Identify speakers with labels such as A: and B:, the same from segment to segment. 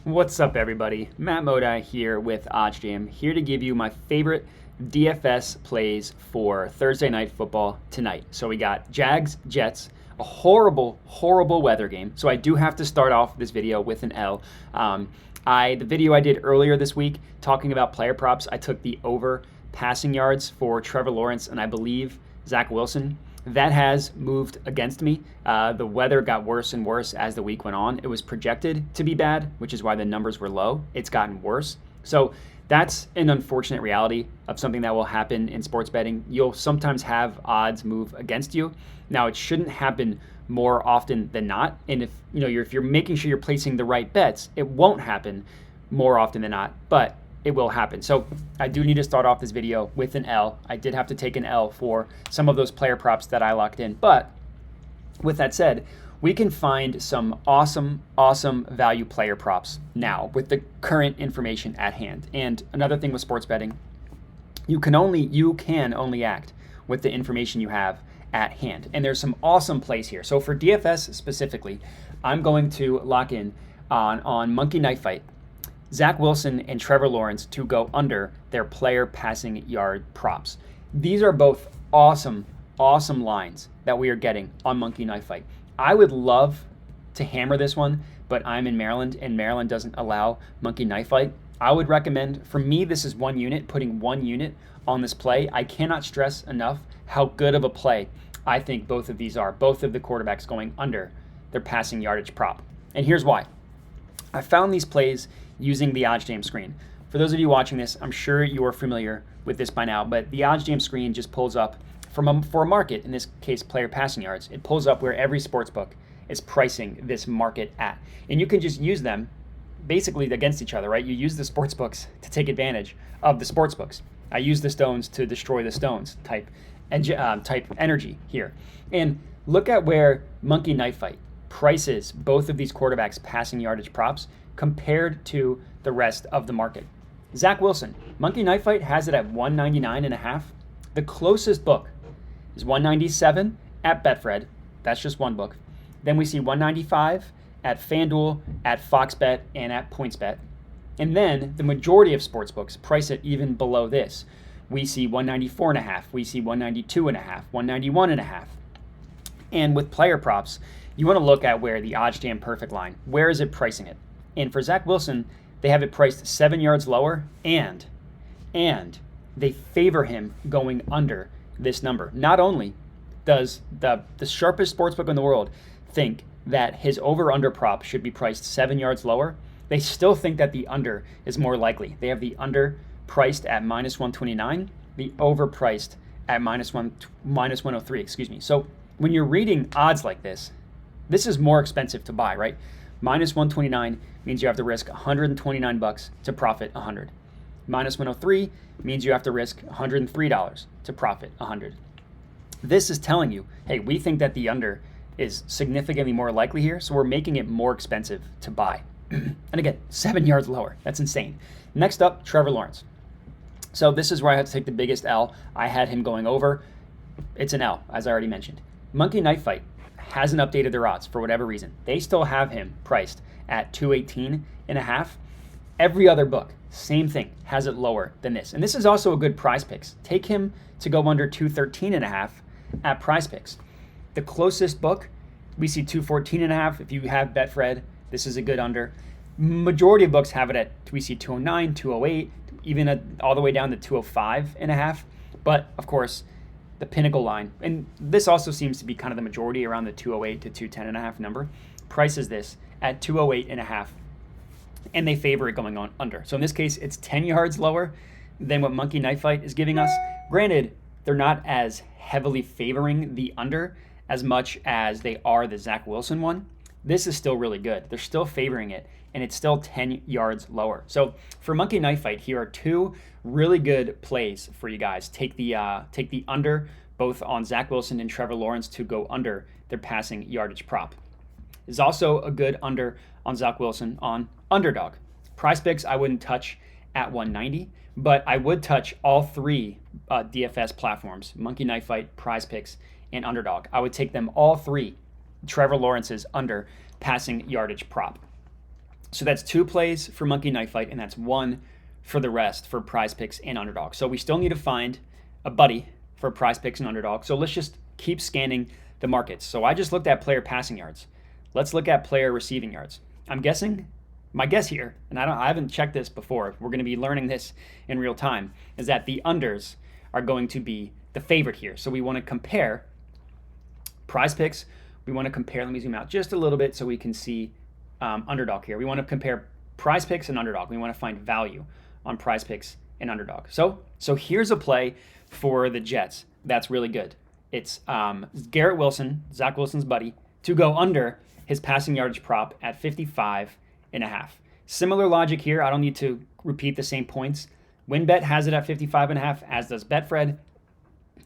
A: What's up, everybody? Matt Modi here with OddsJam, here to give you my favorite DFS plays for Thursday night football tonight. So we got Jags, Jets, a horrible, horrible weather game. So I do have to start off this video with an L. The video I did earlier this week talking about player props, I took the over passing yards for Trevor Lawrence and I believe Zach Wilson. That has moved against me. The weather got worse and worse as the week went on. It was projected to be bad, which is why the numbers were low. It's gotten worse. So that's an unfortunate reality of something that will happen in sports betting. You'll sometimes have odds move against you. Now, it shouldn't happen more often than not. And if you're making sure you're placing the right bets, it won't happen more often than not. But it will happen. So I do need to start off this video with an L. I did have to take an L for some of those player props that I locked in. But with that said, we can find some awesome value player props now with the current information at hand. And another thing with sports betting, you can only act with the information you have at hand. And there's some awesome plays here. So for DFS specifically, I'm going to lock in on Monkey Knife Fight, Zach Wilson and Trevor Lawrence to go under their player passing yard props. These are both awesome lines that we are getting on Monkey Knife Fight. I would love to hammer this one, but I'm in Maryland and Maryland doesn't allow Monkey Knife Fight. I would recommend, for me, this is 1 unit, putting 1 unit on this play. I cannot stress enough how good of a play I think both of these are, both of the quarterbacks going under their passing yardage prop. And here's why. I found these plays using the OddsJam screen. For those of you watching this, I'm sure you are familiar with this by now, but the OddsJam screen just pulls up for a market, in this case player passing yards, it pulls up where every sportsbook is pricing this market at. And you can just use them basically against each other, right? You use the sportsbooks to take advantage of the sportsbooks. I use the stones to destroy the stones type energy here. And look at where Monkey Knife Fight prices both of these quarterbacks passing yardage props compared to the rest of the market. Zach Wilson, Monkey Knife Fight has it at 199.5. The closest book is 197 at Betfred. That's just one book. Then we see 195 at FanDuel, at Fox Bet, and at PointsBet. And then the majority of sports books price it even below this. We see 194.5, we see 192.5, 191.5. And with player props, you want to look at where the OddsJam perfect line, where is it pricing it? And for Zach Wilson, they have it priced 7 yards lower, and they favor him going under this number. Not only does the sharpest sportsbook in the world think that his over-under prop should be priced 7 yards lower, they still think that the under is more likely. They have the under priced at minus 129, the over priced at minus 103, excuse me. So when you're reading odds like this is more expensive to buy, right? Minus 129 means you have to risk $129 to profit 100. Minus 103 means you have to risk $103 to profit 100. This is telling you, hey, we think that the under is significantly more likely here, so we're making it more expensive to buy. And again, 7 yards lower. That's insane. Next up, Trevor Lawrence. So this is where I had to take the biggest L. I had him going over. It's an L, as I already mentioned. Monkey Knife Fight hasn't updated their odds for whatever reason. They still have him priced at 218.5. Every other book, same thing, has it lower than this. And this is also a good PrizePicks. Take him to go under 213.5 at PrizePicks. The closest book, we see 214.5. If you have Betfred, this is a good under. Majority of books have it at, we see 209, 208, even all the way down to 205.5. But of course, the pinnacle line, and this also seems to be kind of the majority around the 208 to 210.5 number, prices this at 208.5, and they favor it going on under. So in this case, it's 10 yards lower than what Monkey Knife Fight is giving us. Granted, they're not as heavily favoring the under as much as they are the Zach Wilson one. This is still really good. They're still favoring it, and it's still 10 yards lower. So for Monkey Knife Fight, here are 2 really good plays for you guys. Take the under, both on Zach Wilson and Trevor Lawrence to go under their passing yardage prop. There's also a good under on Zach Wilson on Underdog. PrizePicks I wouldn't touch at 190, but I would touch all 3 DFS platforms, Monkey Knife Fight, PrizePicks, and Underdog. I would take them all 3, Trevor Lawrence's under passing yardage prop. So that's 2 plays for Monkey Knife Fight, and that's 1 for the rest for PrizePicks and Underdog. So we still need to find a buddy for PrizePicks and Underdog. So let's just keep scanning the markets. So I just looked at player passing yards. Let's look at player receiving yards. I'm guessing, my guess here, and I haven't checked this before, we're going to be learning this in real time, is that the unders are going to be the favorite here. So we want to compare PrizePicks. We want to compare, let me zoom out just a little bit so we can see Underdog here. We want to compare PrizePicks and Underdog. We want to find value on PrizePicks and Underdog. So here's a play for the Jets that's really good. It's Garrett Wilson, Zach Wilson's buddy, to go under his passing yardage prop at 55.5. Similar logic here. I don't need to repeat the same points. WinBet has it at 55.5, as does Betfred.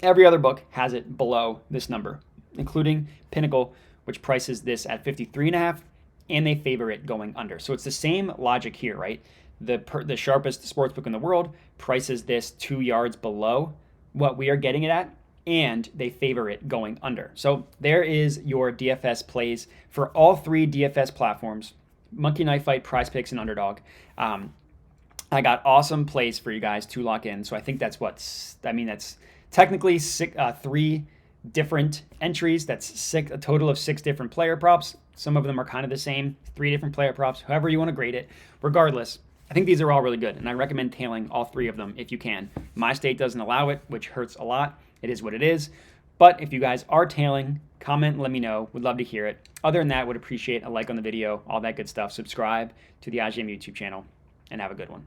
A: Every other book has it below this number, including Pinnacle, which prices this at 53.5, and they favor it going under. So it's the same logic here, right? The sharpest sportsbook in the world prices this 2 yards below what we are getting it at, and they favor it going under. So there is your DFS plays for all 3 DFS platforms: Monkey Knife Fight, PrizePicks, and Underdog. I got awesome plays for you guys to lock in. So I think that's that's technically 3 different entries. That's a total of 6 different player props. Some of them are kind of the same, 3 different player props, however you want to grade it. Regardless, I think these are all really good, and I recommend tailing all 3 of them if you can. My state doesn't allow it, which hurts a lot. It is what it is. But if you guys are tailing, comment and let me know. Would love to hear it. Other than that, would appreciate a like on the video, all that good stuff. Subscribe to the OddsJam YouTube channel, and have a good one.